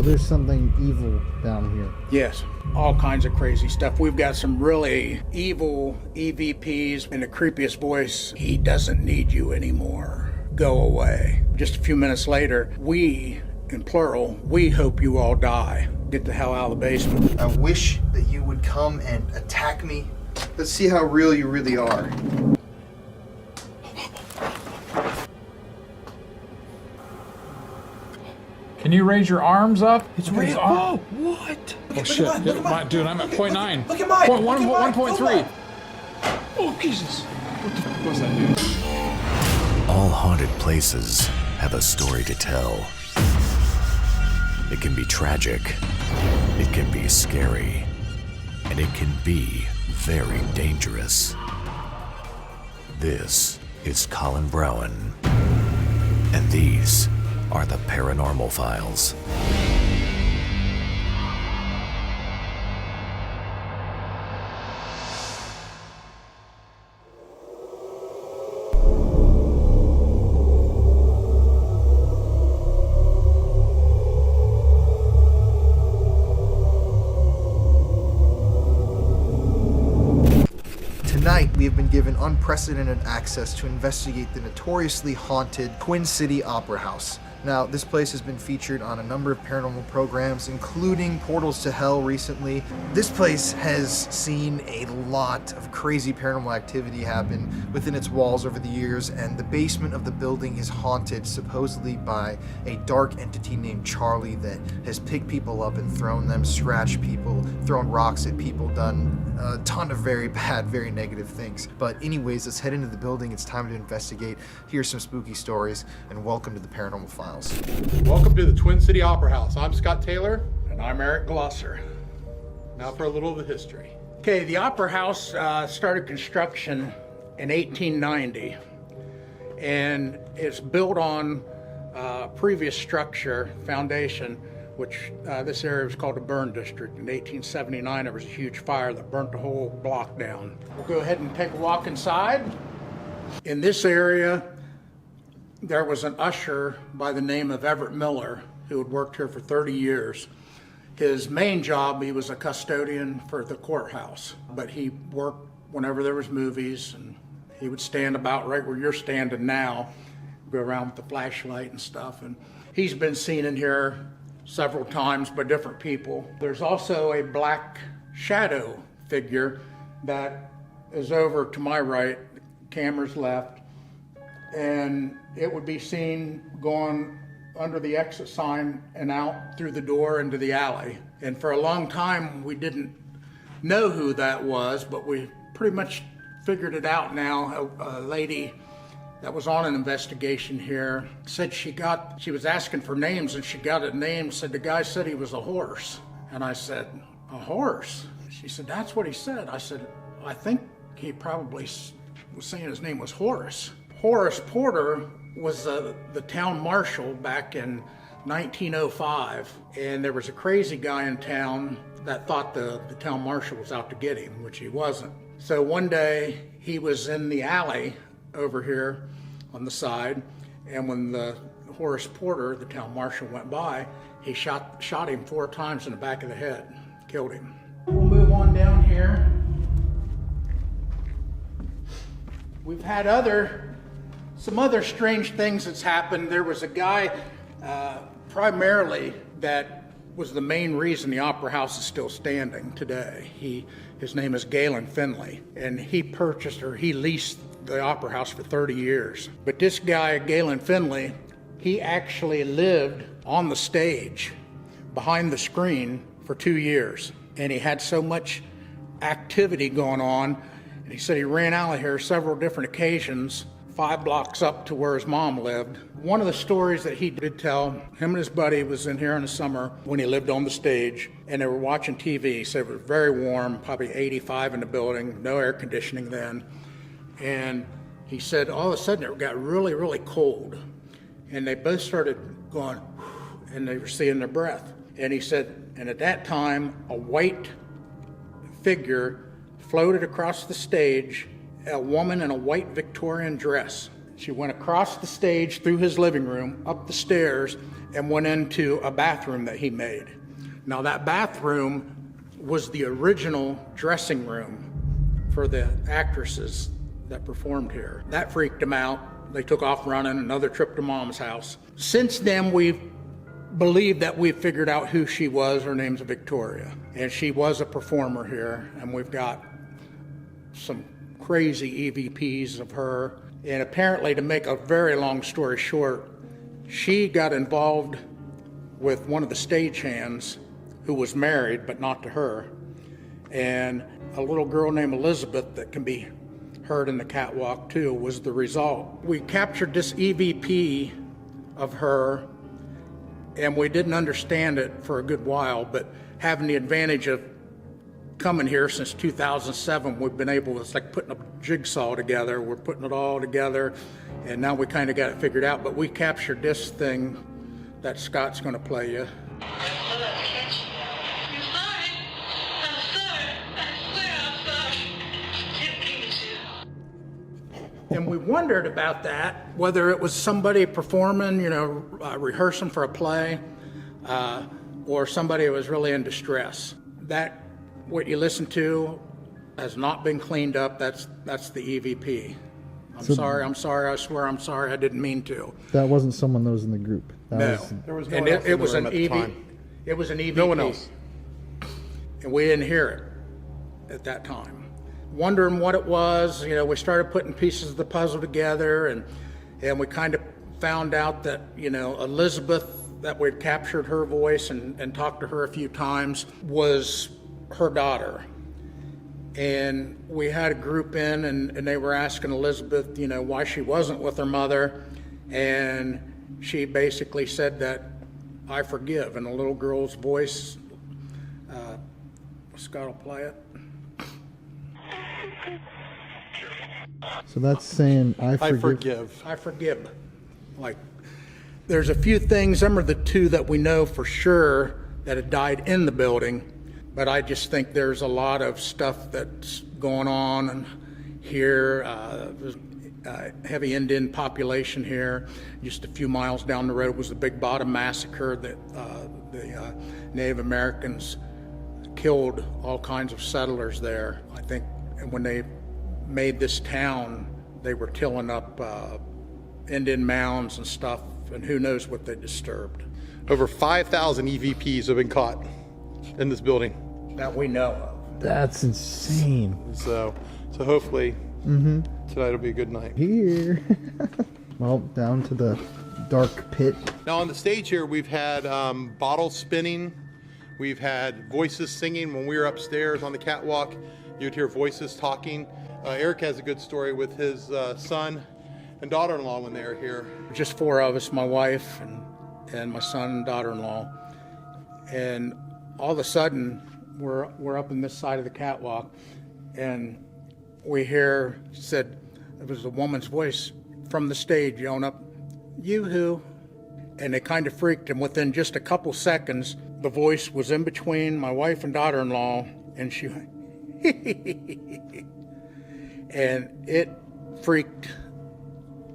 there's something evil down here. Yes, all kinds of crazy stuff. We've got some really evil EVPs in the creepiest voice. He doesn't need you anymore. Go away. Just a few minutes later, we, in plural, we hope you all die. Get the hell out of the basement. I wish that you would come and attack me. Let's see how real you really are. Can you raise your arms up? It's real. Oh, what? Oh shit, dude, I'm at 0.9. Look at mine. 1.3. Oh Jesus! What the fuck was that, dude? All haunted places have a story to tell. It can be tragic, it can be scary, and it can be very dangerous. This is Colin Browen, and these are the Paranormal Files. Tonight, we have been given unprecedented access to investigate the notoriously haunted Twin City Opera House. Now, this place has been featured on a number of paranormal programs, including Portals to Hell recently. This place has seen a lot of crazy paranormal activity happen within its walls over the years, and the basement of the building is haunted supposedly by a dark entity named Charlie that has picked people up and thrown them, scratched people, thrown rocks at people, done a ton of very bad, very negative things. But anyways, let's head into the building. It's time to investigate, hear some spooky stories, and welcome to the Paranormal Files. Welcome to the Twin City Opera House. I'm Scott Taylor. And I'm Eric Glosser. Now for a little of the history. Okay, the Opera House started construction in 1890, and it's built on previous structure, foundation, which this area was called the Burn District. In 1879, there was a huge fire that burnt the whole block down. We'll go ahead and take a walk inside. In this area, there was an usher by the name of Everett Miller who had worked here for 30 years. His main job, he was a custodian for the courthouse, but he worked whenever there was movies, and he would stand about right where you're standing now, go around with the flashlight and stuff. And he's been seen in here several times by different people. There's also a black shadow figure that is over to my right, camera's left, and it would be seen going under the exit sign and out through the door into the alley. And for a long time, we didn't know who that was, but we pretty much figured it out now. A lady that was on an investigation here said she was asking for names, and she got a name, said the guy said he was a horse. And I said, a horse? She said, that's what he said. I said, I think he probably was saying his name was Horace. Horace Porter was the town marshal back in 1905, and there was a crazy guy in town that thought the town marshal was out to get him, which he wasn't. So one day he was in the alley over here on the side, and when the Horace Porter, the town marshal, went by, he shot him 4 times in the back of the head, killed him. We'll move on down here. We've had some other strange things that's happened. There was a guy primarily that was the main reason the Opera House is still standing today. His name is Galen Finley, and he leased the Opera House for 30 years. But this guy, Galen Finley, he actually lived on the stage behind the screen for 2 years, and he had so much activity going on, and he said he ran out of here several different occasions, 5 blocks up to where his mom lived. One of the stories that he did tell, him and his buddy was in here in the summer when he lived on the stage, and they were watching TV. He said it was very warm, probably 85 in the building, no air conditioning then. And he said all of a sudden it got really, really cold. And they both started going, and they were seeing their breath. And he said, and at that time, a white figure floated across the stage, a woman in a white Victorian dress. She went across the stage through his living room, up the stairs, and went into a bathroom that he made. Now that bathroom was the original dressing room for the actresses that performed here. That freaked them out. They took off running, another trip to Mom's house. Since then, we've believed that we've figured out who she was. Her name's Victoria, and she was a performer here, and we've got some crazy EVPs of her. And apparently, to make a very long story short, she got involved with one of the stagehands who was married, but not to her, and a little girl named Elizabeth that can be heard in the Catwalk too was the result. We captured this EVP of her, and we didn't understand it for a good while, but having the advantage of coming here since 2007, we've been able, it's like putting a jigsaw together. We're putting it all together, and now we kind of got it figured out. But we captured this thing that Scott's going to play you. And we wondered about that, whether it was somebody performing, rehearsing for a play, or somebody who was really in distress. That, what you listen to, has not been cleaned up. That's the EVP. I'm sorry, I swear I'm sorry, I didn't mean to. That wasn't someone that was in the group. There was no one else in the room at the time. It was an EVP. No one else. And we didn't hear it at that time. Wondering what it was, we started putting pieces of the puzzle together, and we kind of found out that, Elizabeth, that we'd captured her voice and talked to her a few times, was her daughter. And we had a group in, and they were asking Elizabeth, why she wasn't with her mother, and she basically said that, I forgive, in a little girl's voice. Scott will play it. So that's saying, I forgive. I forgive. Like, there's a few things, them are the two that we know for sure that had died in the building, but I just think there's a lot of stuff that's going on here. There's a heavy Indian population here. Just a few miles down the road was the Big Bottom Massacre that the Native Americans killed all kinds of settlers there. I think when they made this town, they were tilling up Indian mounds and stuff, and who knows what they disturbed. Over 5,000 EVPs have been caught in this building. That we know of. That's insane. So hopefully tonight will be a good night. Here. Well, down to the dark pit. Now on the stage here, we've had bottles spinning. We've had voices singing. When we were upstairs on the catwalk, you'd hear voices talking. Eric has a good story with his son and daughter-in-law when they were here. Just four of us, my wife and my son and daughter-in-law. And all of a sudden, we're up in this side of the catwalk, and we hear, said, it was a woman's voice from the stage yelling up, "You who?" And it kind of freaked him. Within just a couple seconds, the voice was in between my wife and daughter-in-law, and she went, and it freaked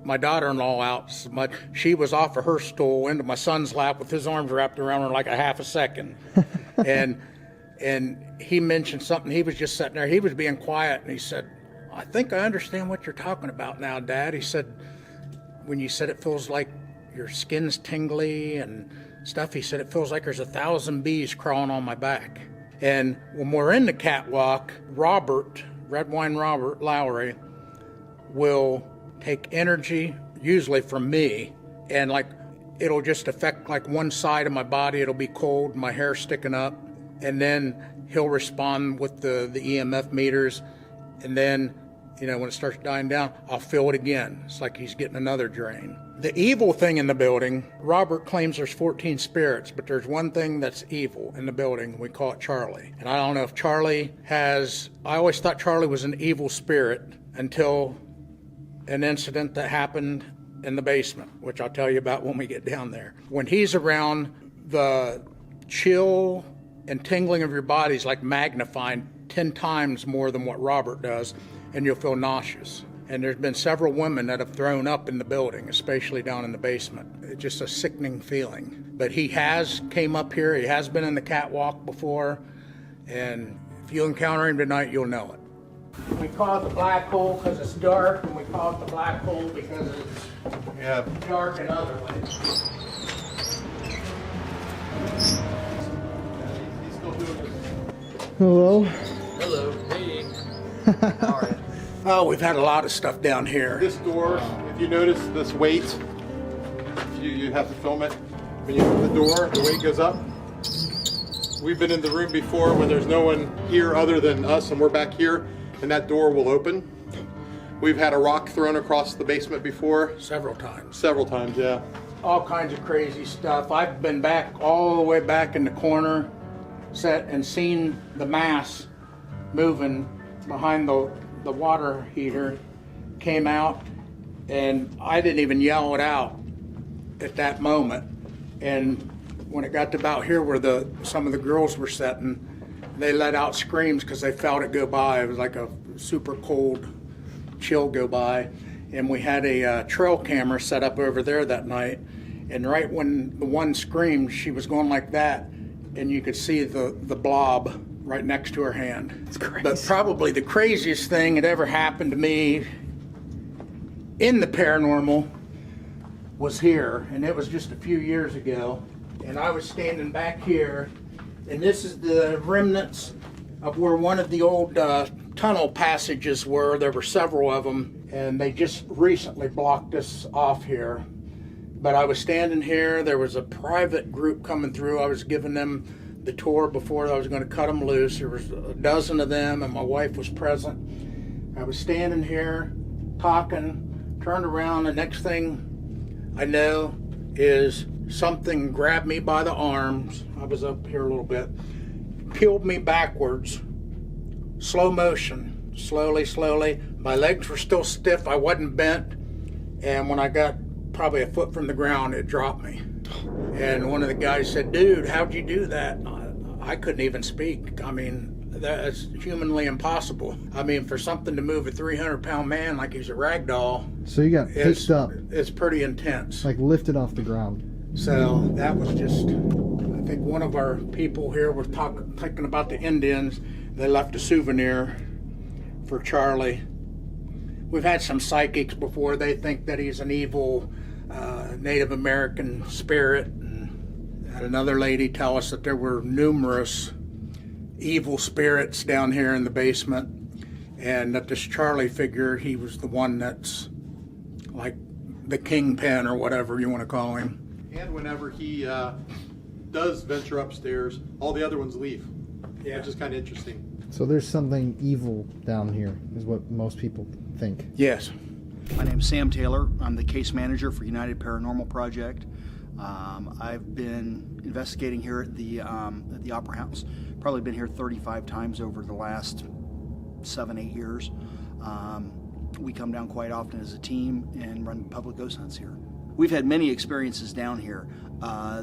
my daughter-in-law out so much. She was off of her stool into my son's lap with his arms wrapped around her like a half a second. and he mentioned something. He was just sitting there. He was being quiet, and he said, "I think I understand what you're talking about now, Dad." He said, "When you said it feels like your skin's tingly and stuff," he said, "it feels like there's 1,000 bees crawling on my back." And when we're in the catwalk, Red Wine Robert Lowry, will take energy, usually from me, and it'll just affect one side of my body. It'll be cold, my hair sticking up, and then he'll respond with the EMF meters, and then when it starts dying down, I'll feel it again. It's like he's getting another drain. The evil thing in the building, Robert claims there's 14 spirits, but there's one thing that's evil in the building. We call it Charlie. And I don't know if Charlie I always thought Charlie was an evil spirit until an incident that happened in the basement, which I'll tell you about when we get down there. When he's around, the chill and tingling of your body is like magnifying 10 times more than what Robert does, and you'll feel nauseous. And there's been several women that have thrown up in the building, especially down in the basement. It's just a sickening feeling. But he has came up here, he has been in the catwalk before, and if you encounter him tonight, you'll know it. We call it the black hole because it's dark, and we call it the black hole because it's dark in other ways. He's still doing this. Hello. Hello. Hey. How are you? Oh, we've had a lot of stuff down here. This door, if you notice this weight, you have to film it. When you open the door, the weight goes up. We've been in the room before when there's no one here other than us and we're back here, and that door will open. We've had a rock thrown across the basement before. Several times. Several times, yeah. All kinds of crazy stuff. I've been back all the way back in the corner set and seen the mass moving behind the water heater, came out, and I didn't even yell it out at that moment. And when it got to about here where some of the girls were sitting, they let out screams because they felt it go by. It was like a super cold chill go by. And we had a trail camera set up over there that night. And right when the one screamed, she was going like that, and you could see the blob right next to her hand. It's crazy. But probably the craziest thing that ever happened to me in the paranormal was here, and it was just a few years ago. And I was standing back here, and this is the remnants of where one of the old tunnel passages were. There were several of them, and they just recently blocked us off here. But I was standing here, there was a private group coming through. I was giving them the tour before I was going to cut them loose. There was a dozen of them, and my wife was present. I was standing here talking, turned around, the next thing I know is something grabbed me by the arms. I was up here a little bit, peeled me backwards, slow motion, slowly. My legs were still stiff, I wasn't bent, and when I got probably a foot from the ground, it dropped me. And one of the guys said, "Dude, how'd you do that?" I couldn't even speak. I mean, that's humanly impossible. I mean, for something to move a 300-pound man like he's a rag doll, So you got picked up, it's pretty intense. like lifted off the ground. So that was just, I think one of our people here was talking about the Indians. They left a souvenir for Charlie. We've had some psychics before. They think that he's an evil Native American spirit. And had another lady tell us that there were numerous evil spirits down here in the basement, and that this Charlie figure, he was the one that's like the kingpin or whatever you want to call him. And whenever he does venture upstairs, all the other ones leave. Yeah. Which is kind of interesting. So there's something evil down here, is what most people think. Yes. My name's Sam Taylor. I'm the case manager for United Paranormal Project. I've been investigating here at the Opera House. Probably been here 35 times over the last 7-8 years. We come down quite often as a team and run public ghost hunts here. We've had many experiences down here.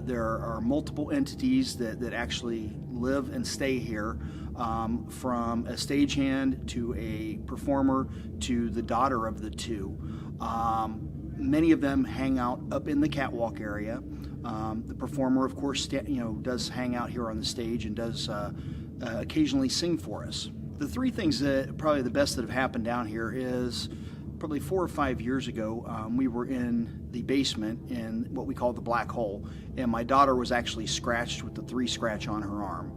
There are multiple entities that actually live and stay here, from a stagehand to a performer to the daughter of the two. Many of them hang out up in the catwalk area. The performer, of course, does hang out here on the stage and does occasionally sing for us. The three things that probably the best that have happened down here is probably 4 or 5 years ago, we were in the basement in what we call the black hole, and my daughter was actually scratched with the 3 scratch on her arm.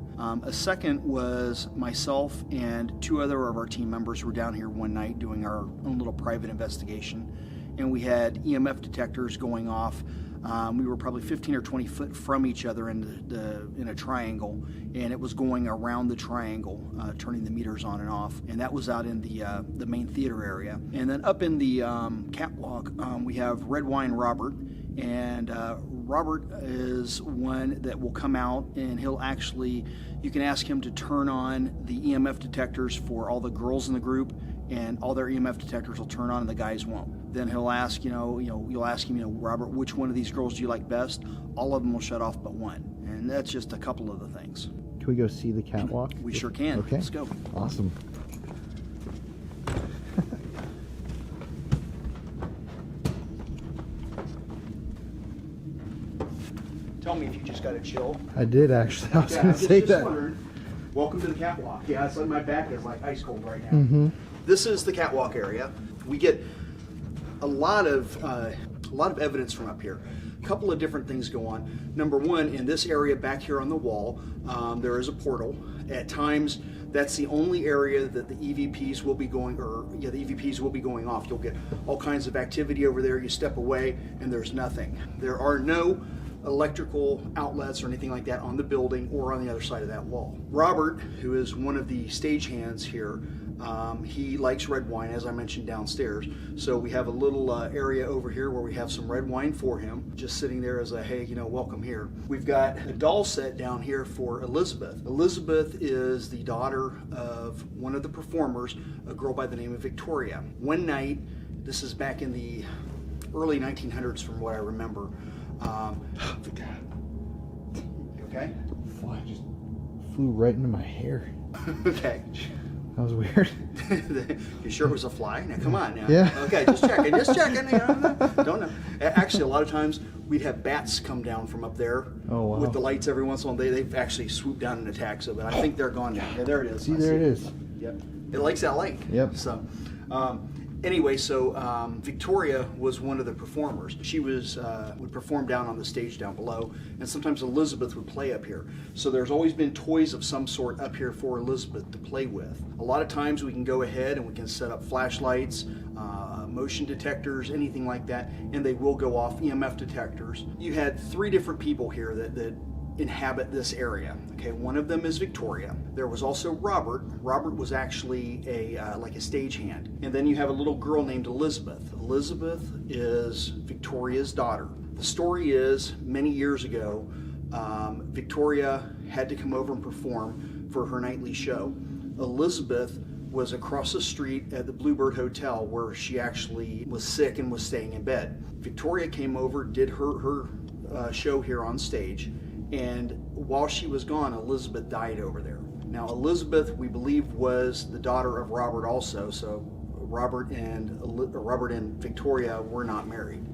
A second was myself and 2 other of our team members were down here one night doing our own little private investigation, and we had EMF detectors going off. We were probably 15 or 20 foot from each other in a triangle, and it was going around the triangle, turning the meters on and off. And that was out in the main theater area. And then up in the catwalk, we have Red Wine Robert, and Robert is one that will come out, and he'll actually, you can ask him to turn on the EMF detectors for all the girls in the group, and all their EMF detectors will turn on and the guys won't. Then he'll ask, you'll ask him, Robert, which one of these girls do you like best? All of them will shut off but one. And that's just a couple of the things. Can we go see the catwalk? We sure can. Okay. Let's go. Awesome. tell me if you just got a chill. I did actually. I was Yeah, going to say just that. wondering. Welcome to the catwalk. Yeah, it's like my back is like ice cold right now. Mm-hmm. This is the catwalk area. We get a lot of evidence from up here. A couple of different things go on. Number one, in this area back here on the wall, there is a portal. At times, that's the only area that the EVPs will be going, the EVPs will be going off. You'll get all kinds of activity over there. You step away, and there's nothing. There are no electrical outlets or anything like that on the building or on the other side of that wall. Robert, who is one of the stagehands here, he likes red wine, as I mentioned, downstairs. So we have a little area over here where we have some red wine for him, just sitting there as a, hey, welcome here. We've got a doll set down here for Elizabeth. Elizabeth is the daughter of one of the performers, a girl by the name of Victoria. One night, this is back in the early 1900s from what I remember. You okay? Fly just flew right into my hair. Okay. That was weird. You sure it was a fly? Now, come on now. Yeah. Okay, just checking. Don't know. Actually, a lot of times we'd have bats come down from up there with the lights every once in a while. They've actually swooped down and attacked, but I think they're gone now. Yeah, there it is. See, there it is. Yep. It likes that light. Yep. So, anyway, Victoria was one of the performers. She would perform down on the stage down below, and sometimes Elizabeth would play up here. So there's always been toys of some sort up here for Elizabeth to play with. A lot of times we can go ahead and we can set up flashlights, motion detectors, anything like that, and they will go off, EMF detectors. You had 3 different people here that inhabit this area. Okay, one of them is Victoria. There was also Robert. Robert was actually like a stagehand. And then you have a little girl named Elizabeth. Elizabeth is Victoria's daughter. The story is, many years ago, Victoria had to come over and perform for her nightly show. Elizabeth was across the street at the Bluebird Hotel where she actually was sick and was staying in bed. Victoria came over, did her show here on stage, and while she was gone, Elizabeth died over there. Now, Elizabeth, we believe, was the daughter of Robert also, so Robert and Victoria were not married.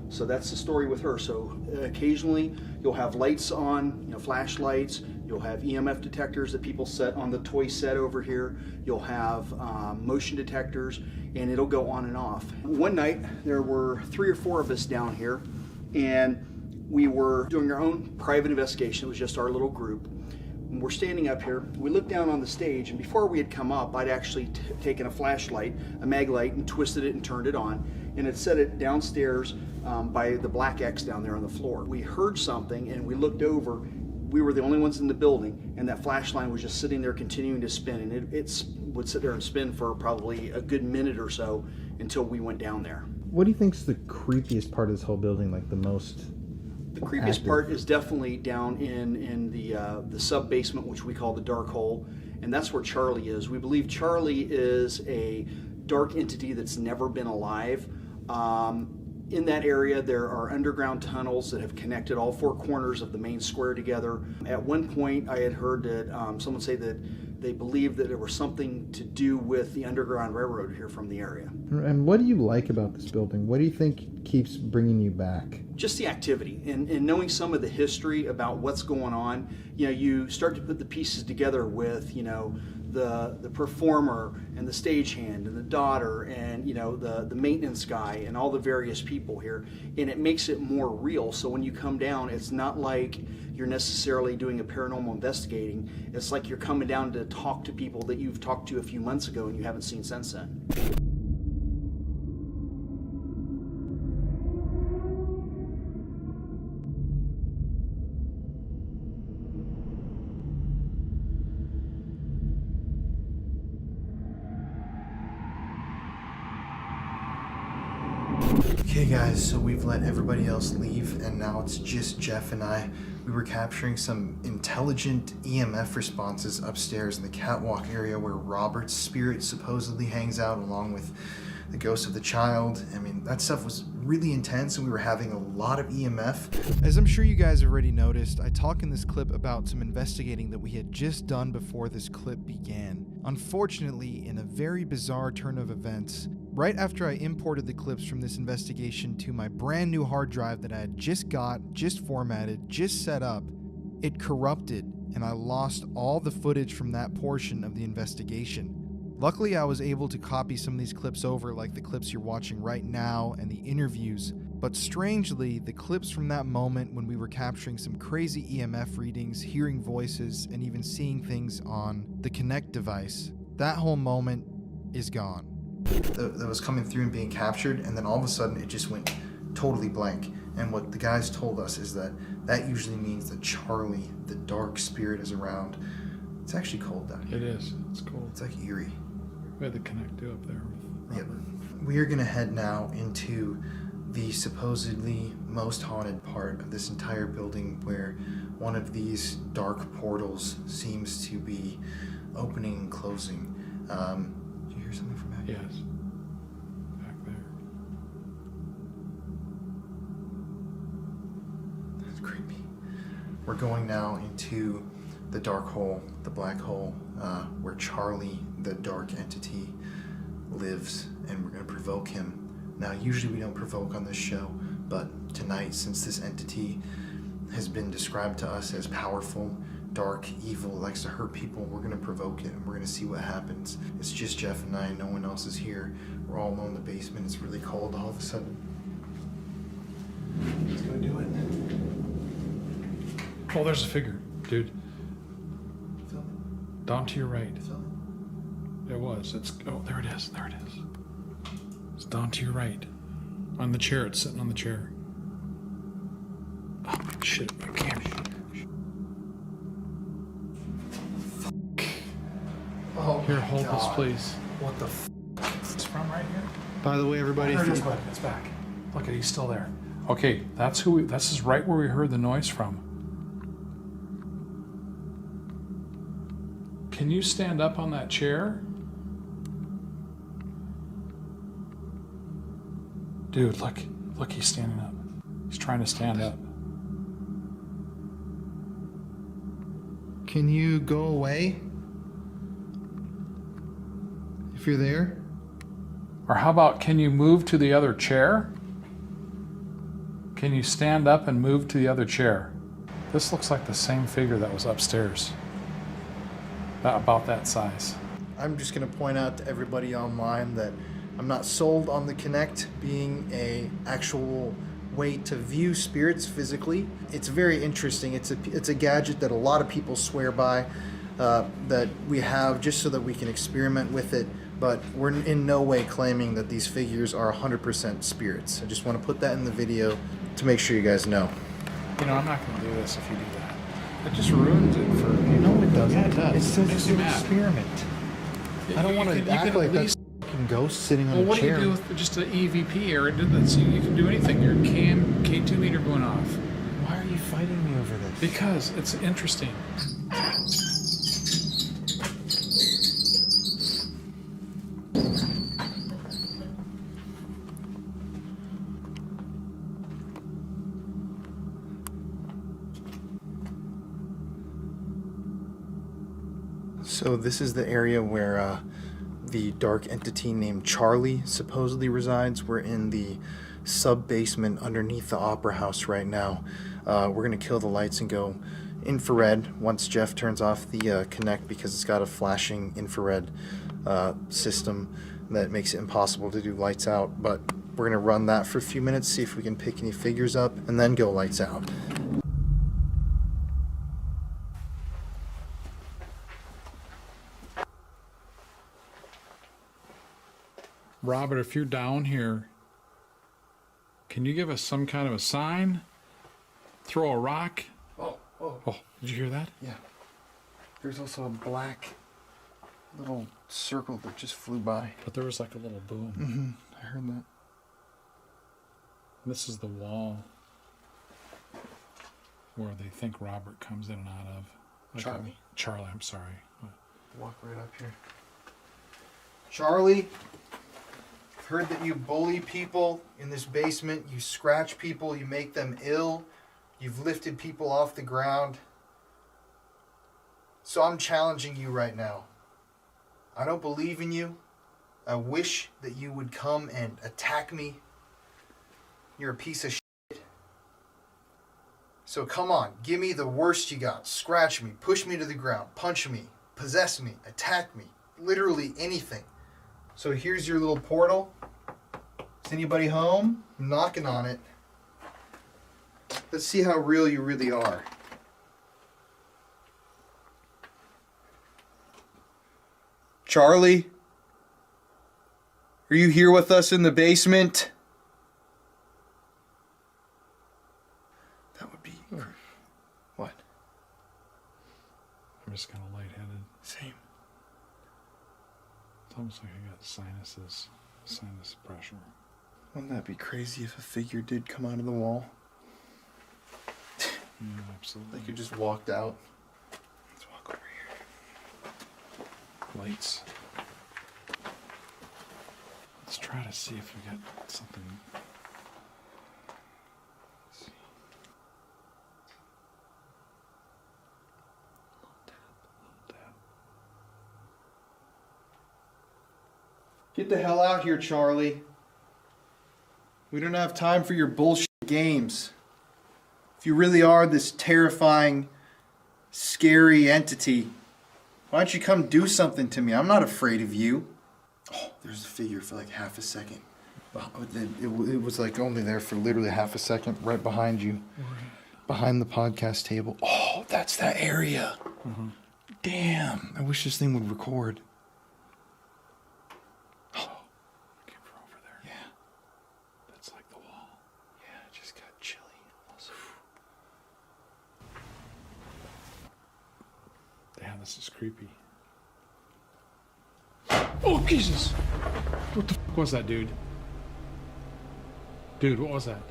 So that's the story with her. So occasionally you'll have lights on, flashlights. You'll have EMF detectors that people set on the toy set over here. You'll have motion detectors, and it'll go on and off. One night there were 3 or 4 of us down here, and we were doing our own private investigation. It was just our little group. And we're standing up here. We looked down on the stage, and before we had come up, I'd actually taken a flashlight, a mag light, and twisted it and turned it on, and had set it downstairs by the black X down there on the floor. We heard something, and we looked over. We were the only ones in the building, and that flashlight was just sitting there continuing to spin, and it would sit there and spin for probably a good minute or so until we went down there. What do you think's the creepiest part of this whole building, like the most? The creepiest part is definitely down in the sub basement, which we call the dark hole, and that's where Charlie is. We believe Charlie is a dark entity that's never been alive. In that area, there are underground tunnels that have connected all 4 corners of the main square together. At one point, I had heard that someone say that they believed that it was something to do with the Underground Railroad here from the area. And what do you like about this building? What do you think keeps bringing you back? Just the activity and knowing some of the history about what's going on. You start to put the pieces together with, the performer and the stagehand and the daughter and the maintenance guy and all the various people here, and it makes it more real. So when you come down, it's not like you're necessarily doing a paranormal investigating. It's like you're coming down to talk to people that you've talked to a few months ago and you haven't seen since then. Okay guys, so we've let everybody else leave and now it's just Jeff and I. We were capturing some intelligent EMF responses upstairs in the catwalk area where Robert's spirit supposedly hangs out along with the ghost of the child. I mean, that stuff was really intense and we were having a lot of EMF. As I'm sure you guys have already noticed, I talk in this clip about some investigating that we had just done before this clip began. Unfortunately, in a very bizarre turn of events, Right after I imported the clips from this investigation to my brand new hard drive that I had just formatted, just set up, it corrupted and I lost all the footage from that portion of the investigation. Luckily, I was able to copy some of these clips over, like the clips you're watching right now and the interviews, but strangely, the clips from that moment when we were capturing some crazy EMF readings, hearing voices, and even seeing things on the Kinect device, that whole moment is gone. That was coming through and being captured, and then all of a sudden it just went totally blank. And what the guys told us is that usually means that Charlie, the dark spirit, is around. It's actually cold down here. It is. It's cold. It's like eerie. We had the Connect do up there with Robert. Yep. We are going to head now into the supposedly most haunted part of this entire building, where one of these dark portals seems to be opening and closing. Did you hear something from back here? Yes. Back there. That's creepy. We're going now into the dark hole, the black hole, where Charlie, the dark entity, lives, and we're going to provoke him. Now, usually we don't provoke on this show, but tonight, since this entity has been described to us as powerful, dark, evil, likes to hurt people, we're going to provoke it, and we're going to see what happens. It's just Jeff and I, no one else is here. We're all alone in the basement. It's really cold all of a sudden. Let's go do it. Oh, there's a figure, dude. Film Down to your right. it. Film It was. Oh, there it is. There it is. It's down to your right. On the chair. It's sitting on the chair. Oh, shit. I can't. it. Oh, Here, my hold God. this, please. What the It's from right here. By the way, everybody, There if it you- is, bud. It's back. Look at it. He's still there. Okay, this is right where we heard the noise from. Can you stand up on that chair? Dude, look, he's standing up. He's trying to stand up. Can you go away? If you're there? Or how about, can you move to the other chair? Can you stand up and move to the other chair? This looks like the same figure that was upstairs. About that size. I'm just going to point out to everybody online that I'm not sold on the Kinect being a actual way to view spirits physically. It's very interesting. It's a gadget that a lot of people swear by, that we have just so that we can experiment with it, but we're in no way claiming that these figures are 100% spirits. I just want to put that in the video to make sure you guys know. You know, I'm not going to do this if you do that. It just ruins it for you. No, it doesn't. Yeah, it does. It says Makes it's you an mad. experiment. I don't want to act like that's fucking ghost sitting on Well, a what chair. do you do with just an EVP or you can do anything? Your K2 meter going off. Why are you fighting me over this? Because it's interesting. So this is the area where the dark entity named Charlie supposedly resides. We're in the sub-basement underneath the Opera House right now. We're going to kill the lights and go infrared once Jeff turns off the Kinect, because it's got a flashing infrared system that makes it impossible to do lights out. But we're going to run that for a few minutes, see if we can pick any figures up, and then go lights out. Robert, if you're down here, can you give us some kind of a sign? Throw a rock? Oh. Oh, did you hear that? Yeah. There's also a black little circle that just flew by. But there was like a little boom. Mm-hmm. I heard that. This is the wall where they think Robert comes in and out of. Like Charlie. Charlie, I'm sorry. Walk right up here. Charlie, I've heard that you bully people in this basement. You scratch people. You make them ill. You've lifted people off the ground. So I'm challenging you right now. I don't believe in you. I wish that you would come and attack me. You're a piece of shit. So come on, give me the worst you got. Scratch me, push me to the ground, punch me, possess me, attack me. Literally anything. So here's your little portal. Is anybody home? I'm knocking on it. Let's see how real you really are. Charlie? Are you here with us in the basement? That would be... What? I'm just kind of lightheaded. Same. It's almost like I got sinus pressure. Wouldn't that be crazy if a figure did come out of the wall? Yeah, absolutely. Like you just walked out. Let's walk over here. Lights. Let's try to see if we got something. Let's see. Little tap. Get the hell out here, Charlie. We don't have time for your bullshit games. If you really are this terrifying, scary entity, why don't you come do something to me? I'm not afraid of you. Oh, there's a figure for like half a second. It was like only there for literally half a second, right behind you. Behind the podcast table. Oh, that's that area. Mm-hmm. Damn, I wish this thing would record. Came from over there. Yeah. That's like the wall. Yeah, it just got chilly. Also. Damn, this is creepy. Oh, Jesus! What the fuck was that, dude? Dude, what was that?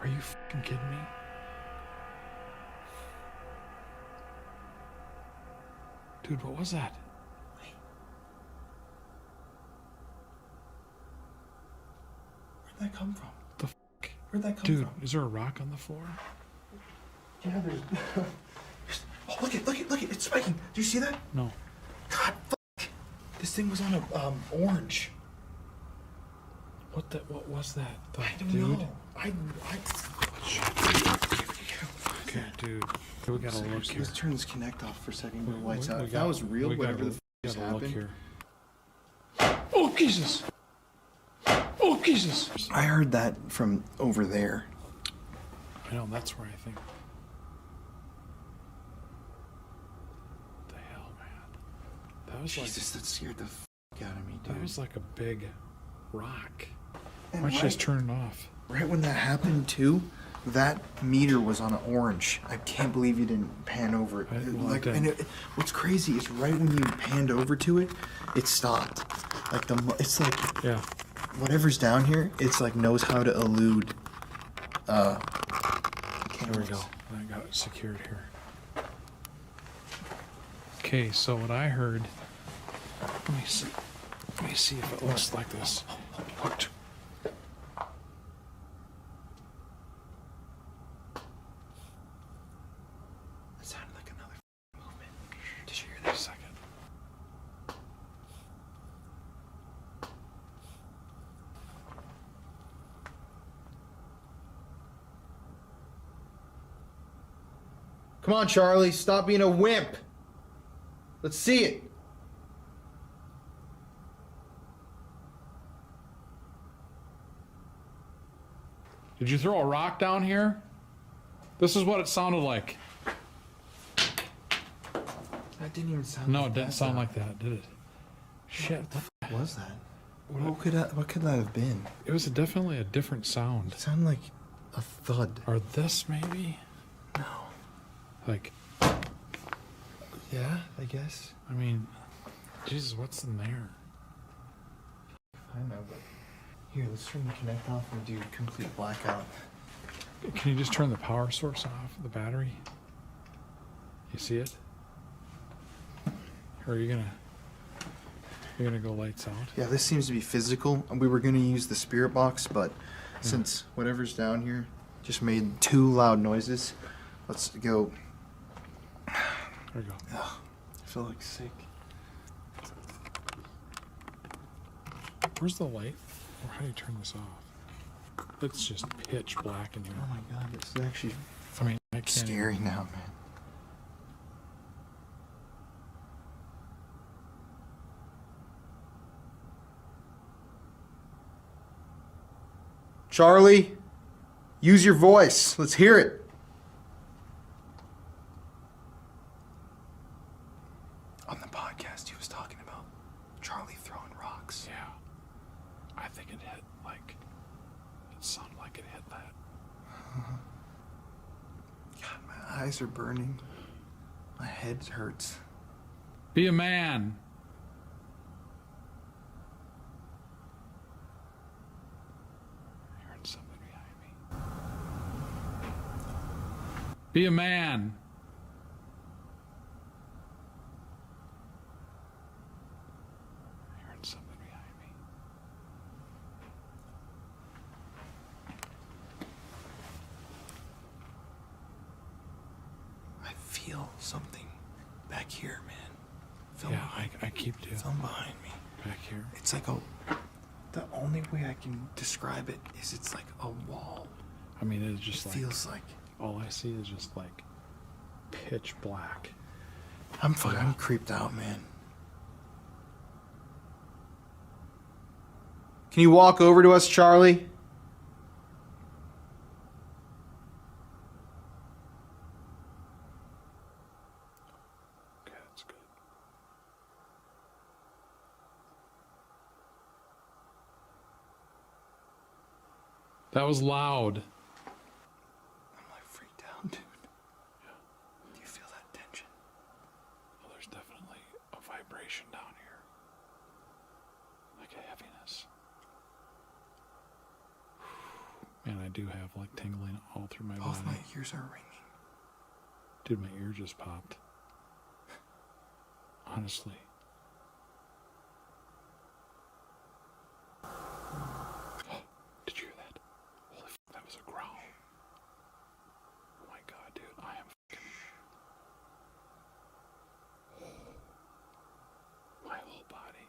Are you fucking kidding me? Dude, what was that? Where'd that come from? The fuck? Where'd that come Dude, from? is there a rock on the floor? Yeah, there's... Oh, look it, it's spiking. Do you see that? No. God, fuck. This thing was on a, orange. What was that? I don't Dude? know. Okay, dude. We gotta look here. Let's turn this connect off for a second. Go We- lights we out. If got- that was real, we whatever gotta- the we just gotta look happened. here. Oh, Jesus! Oh, Jesus! I heard that from over there. I know, that's where I think. What the hell, man? That was Jesus, that scared the fuck out of me, like dude. that was like a big rock. And Why don't you just turn it off? right when that happened too, that meter was on an orange. I can't believe you didn't pan over it. Well, I Like, didn't. and what's crazy is right when you panned over to it, it stopped. Like it's like Yeah. whatever's down here, it's like knows how to elude. There we go. I got it secured here. Okay, so what I heard. Let me see. Let me see if it looks like this. What? It sounded like another movement. Did you hear that? A second. Come on, Charlie, stop being a wimp. Let's see it. Did you throw a rock down here? This is what it sounded like. That didn't even sound. No, it didn't sound like that, did it? Shit. What was that? What could that have been? It was definitely a different sound. It sounded like a thud. Or this, maybe? No. Like, Yeah, I guess. I mean, Jesus, what's in there? I know, but here, let's turn the connect off and do complete blackout. Can you just turn the power source off, the battery? You see it? Or are you gonna go lights out? Yeah, this seems to be physical. We were gonna use the spirit box, but since whatever's down here just made 2 loud noises, let's go. There we go. Ugh, I feel like sick. Where's the light? Or how do you turn this off? It's just pitch black in here. Oh my god, this is actually I mean, I can't. scary now, man. Charlie, use your voice. Let's hear it. On the podcast, he was talking about Charlie throwing rocks. Yeah. I think it hit like. It sounded like it hit that. God, my eyes are burning. My head hurts. Be a man. Hearing something behind me. Be a man. Hearing something behind me. I feel something back here, man. Film Yeah, behind I keep doing. Film behind me. Back here. It's like a. The only way I can describe it is it's like a wall. I mean, it's just It like. feels like. All I see is just like pitch black. I'm creeped out, man. Can you walk over to us, Charlie? Okay, that's good. That was loud. I'm like freaked out, dude. Do you feel that tension? Well, there's definitely a vibration down here. Like a heaviness. And I do have like tingling all through my Both body. my ears are ringing. Dude, my ear just popped. Honestly. Did you hear that? Holy f***, that was a growl. Oh my god, dude, I am f***ing... My whole body.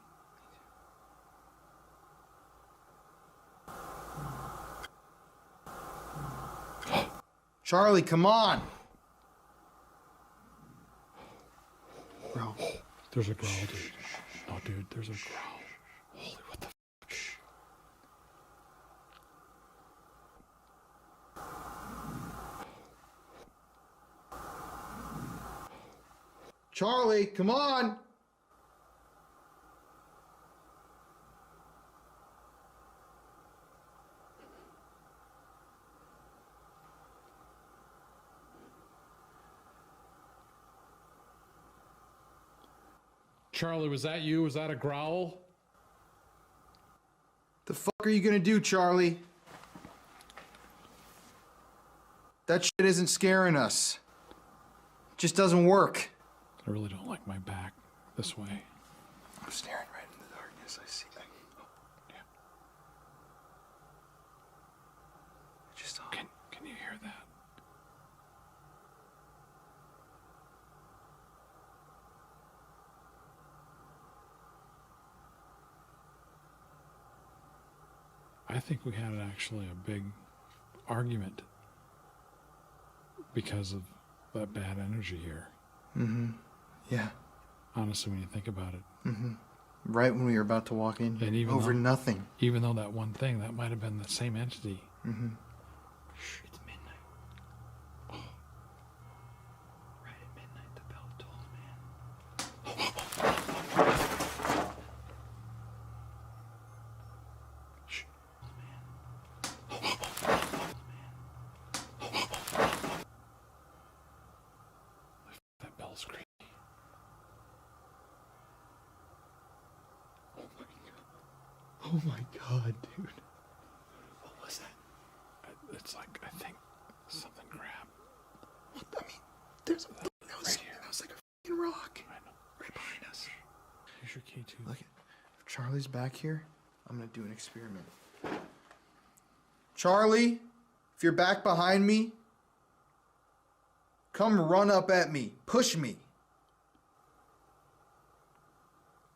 Charlie, come on! Bro. There's a growl, dude. No, dude, there's a growl. Holy, what the f***? Charlie, come on! Charlie, was that you? Was that a growl? The fuck are you gonna do, Charlie? That shit isn't scaring us. It just doesn't work. I really don't like my back this way. I'm staring right in the darkness. I see. Yeah. Just Can you hear that? I think we had actually a big argument because of that bad energy here. Yeah. Honestly, when you think about it. Right when we were about to walk in. And even over though- nothing. Even though that one thing, that might have been the same entity. Shh, it's midnight. Right at midnight, the bell tolled, man. Shh. That bell's creepy. Oh my god, dude. What was that? It's like, I think something grabbed. What? I mean, there's a... That was, Right here. that was like a fucking rock. I know. Right behind us. Here's your key too. Look, if Charlie's back here, I'm gonna do an experiment. Charlie, if you're back behind me, come run up at me. Push me.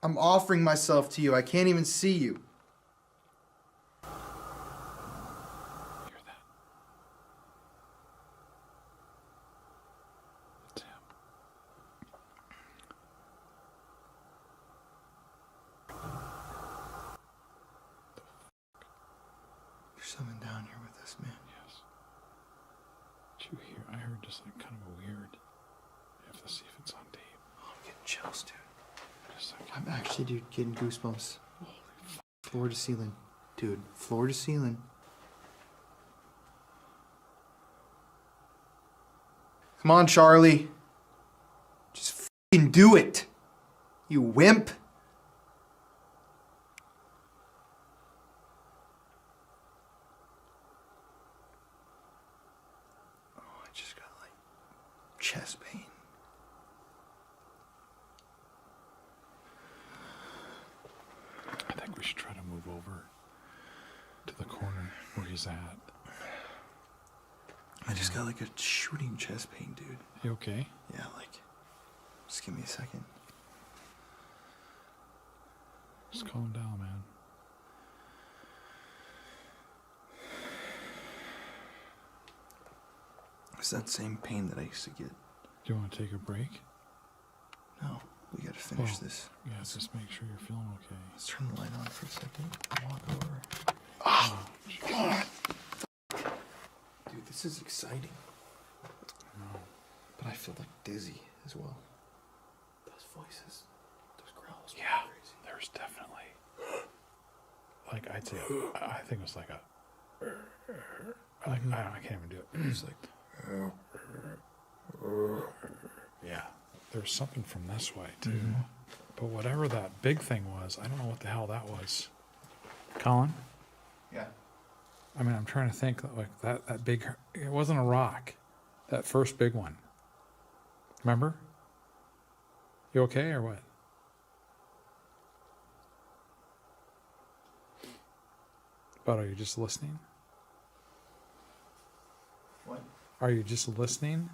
I'm offering myself to you. I can't even see you. something down here with us, man. Yes. Did you hear? I heard just like kind of a weird. You have to see if it's on tape. Oh, I'm getting chills, dude. Just like, I'm actually, dude, getting goosebumps. Floor to ceiling. Dude, floor to ceiling. Come on, Charlie. Just f***ing do it. You wimp. Oh, I just got like chest pain. I think we should try to move over to the corner where he's at. I just got like a shooting chest pain, dude. You okay? Yeah, like, just give me a second. Just calm down, man. It's that same pain that I used to get. Do you want to take a break? No, we gotta finish Oh, this. Yeah, just make sure you're feeling okay. Let's turn the light on for a second. Walk over. Oh, God. Dude, this is exciting. no. But I feel like dizzy as well. Those voices, those growls. Yeah, Crazy. there's definitely. Like, I'd say, I think it was like a. Like, I can't even do it. It's like. Yeah, there's something from this way, too. But whatever that big thing was, I don't know what the hell that was. Colin? Yeah. I mean, I'm trying to think, like, that big, it wasn't a rock. That first big one. Remember? You okay or what? But are you just listening? What? Are you just listening?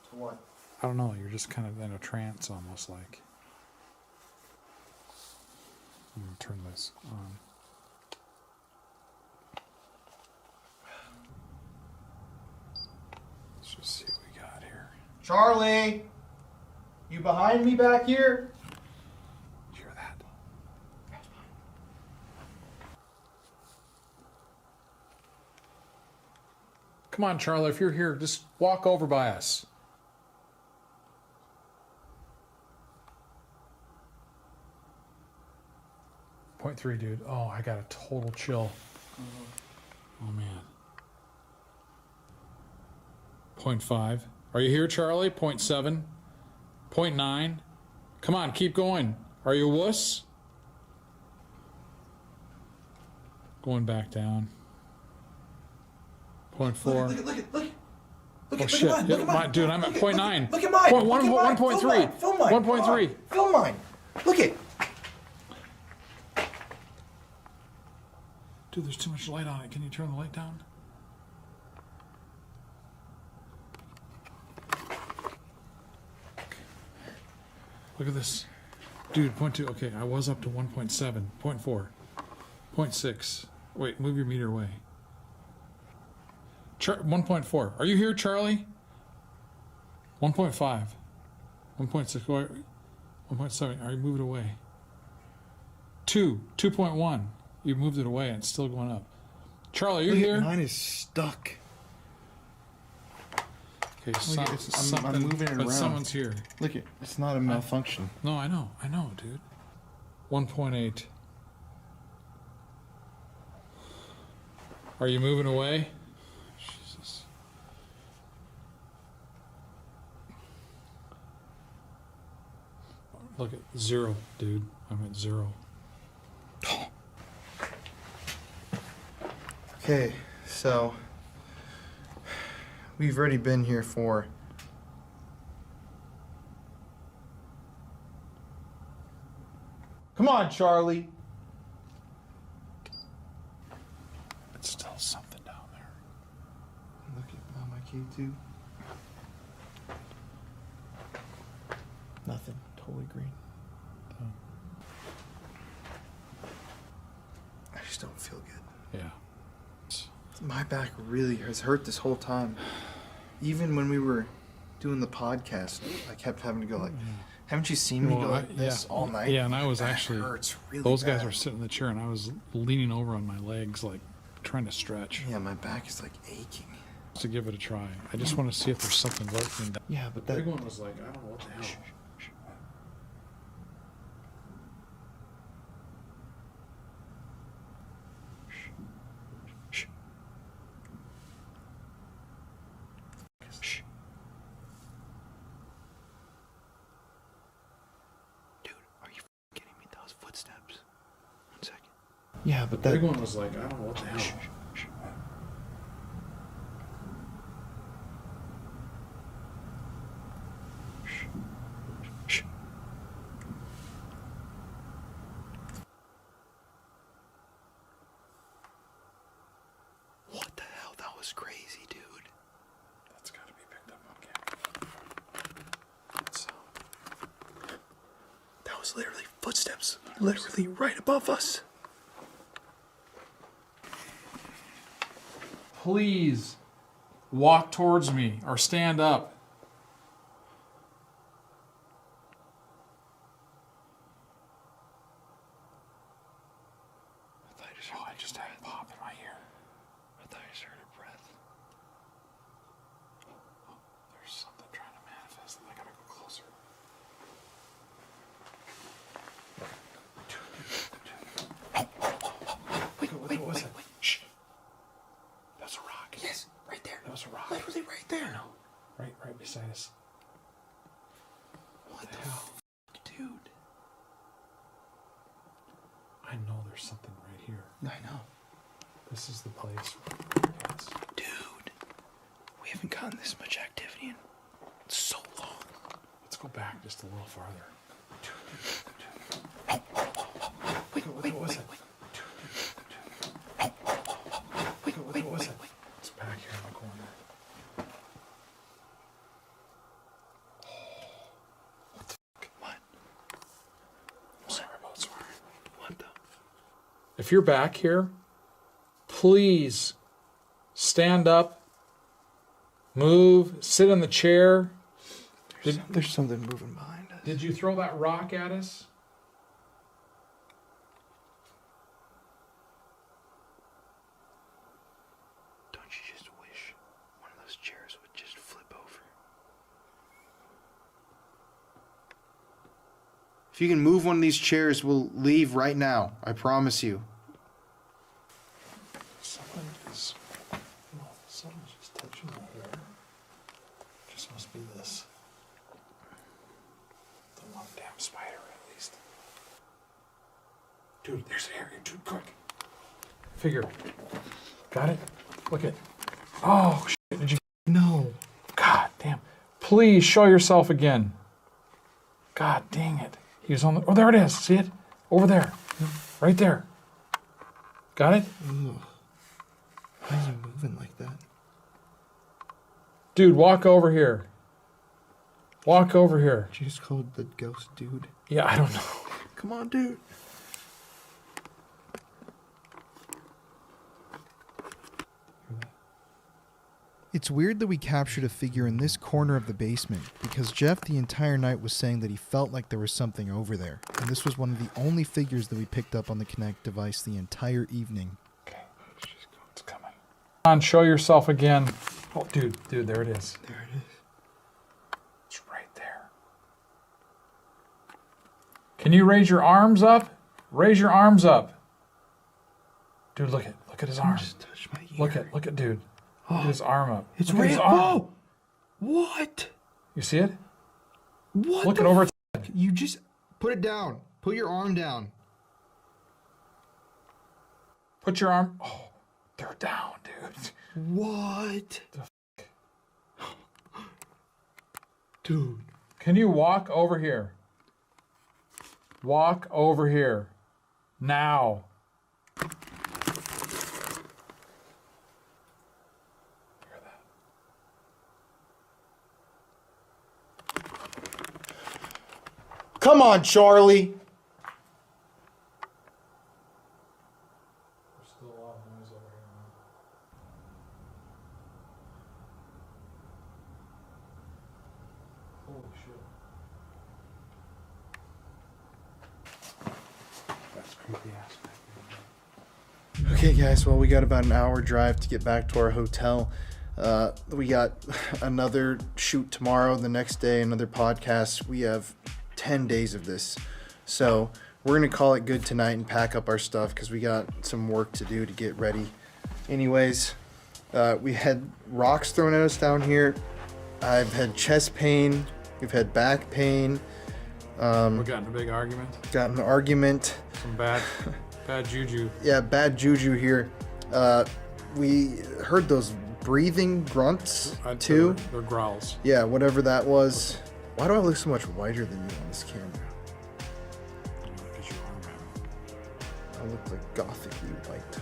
To what? I don't know. You're just kind of in a trance almost like. I'm going to turn this on. Let's just see what we got here. Charlie! You behind me back here? Did you hear that? Come on, Charlie. If you're here, just walk over by us. Point 0.3, dude. Oh, I got a total chill. Oh, man. 0.5. Are you here, Charlie? 0.7. 0.9. Come on, keep going. Are you a wuss? Going back down. 0.4. Look at mine. Oh shit! Yeah, mine, dude, I'm at 0.9. Look at mine. Point Look at mine. 1.3. Film mine. 1.3. Film mine. Look at. Dude, there's too much light on it. Can you turn the light down? Look at this. Dude, 0.2. Okay, I was up to 1.7, 0.4, 0.6. Wait, move your meter away. 1.4. Are you here, Charlie? 1.5. 1.6. 1.7. Are you moved away? 2.1. You moved it away and it's still going up. Charlie, are you here? Mine is stuck. Okay, I'm moving it but around. someone's here. Look at. It's not a malfunction. No, I know, dude. 1.8. Are you moving away? Jesus. Look at 0, dude. I'm at 0. Okay, so we've already been here for Come on, Charlie. It's still something down there. Look at my K2. Nothing. Totally green. I just don't feel good. Yeah. My back really has hurt this whole time. Even when we were doing the podcast, I kept having to go like, haven't you seen me go like this all night? Yeah, and I was My back actually, hurts really those guys bad. were sitting in the chair and I was leaning over on my legs like trying to stretch. Yeah, my back is like aching. To give it a try. I just want to see if there's something lurking. Yeah, but The that... big one was like, I don't know what the hell. Dude, are you kidding me? Those footsteps. 1 second. Yeah, but The that... big one was like, I don't know what the hell. What the hell? That was crazy, dude. That's got to be picked up on camera. So, That was literally footsteps. Literally right above us. please walk towards me or stand up. I just had a pop in my ear. I thought I just heard her breath. There's something trying to manifest. I gotta go closer. Wait. Shh. That's a rock. Yes, right there. That was a rock. Literally right there. No. Right beside us. What the hell? Dude. I know there's something right here. I know. This is the place. Yes. Dude. We haven't gotten this much activity in so long. Let's go back just a little farther. Wait. It's back here in the corner. What the fuck? What? I'm sorry about swearing. What the? If you're back here, please stand up, move, sit in the chair. There's something moving behind us. Did you throw that rock at us? Don't you just wish one of those chairs would just flip over? If you can move one of these chairs, we'll leave right now. I promise you. Someone's just touching my hair. Just must be this. The one damn spider, at least. Dude, there's hair here. Dude, quick. Figure. Got it? Look at. Oh, shit. Did you? No. God damn. Please show yourself again. God dang it. He was on the. Oh, there it is. See it? Over there. Right there. Got it? Why is he moving like that? Dude, walk over here. Walk over here. Did you just call the ghost dude? Yeah, I don't know. Come on, dude. It's weird that we captured a figure in this corner of the basement, because Jeff the entire night was saying that he felt like there was something over there. And this was one of the only figures that we picked up on the Kinect device the entire evening. Okay, it's coming. Come on, show yourself again. Oh, dude, there it is. There it is. It's right there. Can you raise your arms up? Raise your arms up. Dude, look at his arm. Just touch my ear. Look at dude. Look at his arm up. It's Look at his real. arm. Oh! What? You see it? What? Look it over its head. You just put it down. Put your arm down. Put your arm. Oh, they're down, dude. What? Dude. Can you walk over here? Walk over here. Now. Hear that? Come on, Charlie. There's still a lot of noise over here, man. Holy shit. That's creepy aspect. Okay, guys, well, we got about an hour drive to get back to our hotel. We got another shoot tomorrow, the next day, another podcast. We have 10 days of this. So we're going to call it good tonight and pack up our stuff because we got some work to do to get ready. Anyways, we had rocks thrown at us down here. I've had chest pain. We've had back pain. We got in a big argument. Got in an argument. Some bad juju. Yeah, bad juju here. We heard those breathing grunts too. They're growls. Yeah, whatever that was. Why do I look so much whiter than you on this camera? Get your arm out. I look like gothically white.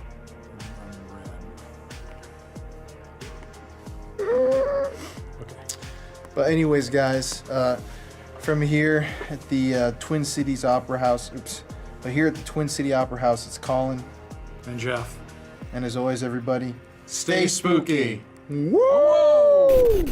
Okay. But anyways, guys, from here at the Twin Cities Opera House, but here at the Twin City Opera House, it's Colin. And Jeff. And as always, everybody, Stay spooky. Woo!